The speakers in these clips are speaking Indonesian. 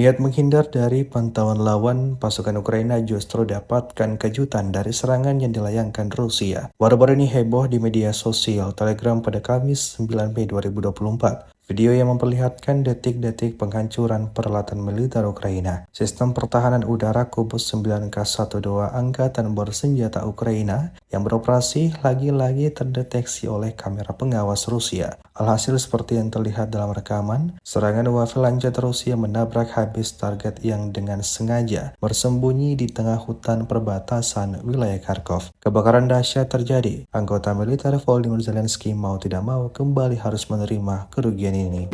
Niat menghindar dari pantauan lawan, pasukan Ukraina justru dapatkan kejutan dari serangan yang dilayangkan Rusia. Baru-baru ini heboh di media sosial Telegram pada Kamis 9 Mei 2024. Video yang memperlihatkan detik-detik penghancuran peralatan militer Ukraina. Sistem pertahanan udara Kubus 9K-12 Angkatan Bersenjata Ukraina yang beroperasi lagi-lagi terdeteksi oleh kamera pengawas Rusia. Alhasil seperti yang terlihat dalam rekaman, serangan Wafel lanjut Rusia menabrak habis target yang dengan sengaja bersembunyi di tengah hutan perbatasan wilayah Kharkov. Kebakaran dahsyat terjadi. Anggota militer Volodymyr Zelensky mau tidak mau kembali harus menerima kerugian ini.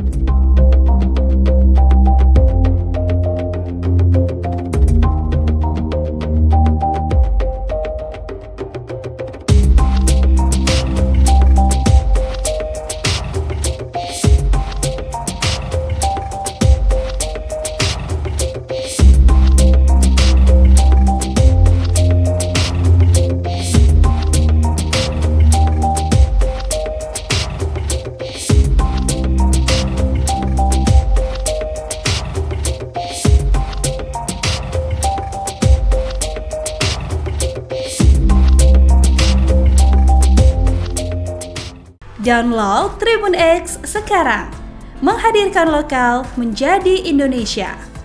Download Tribun X sekarang, menghadirkan lokal menjadi Indonesia.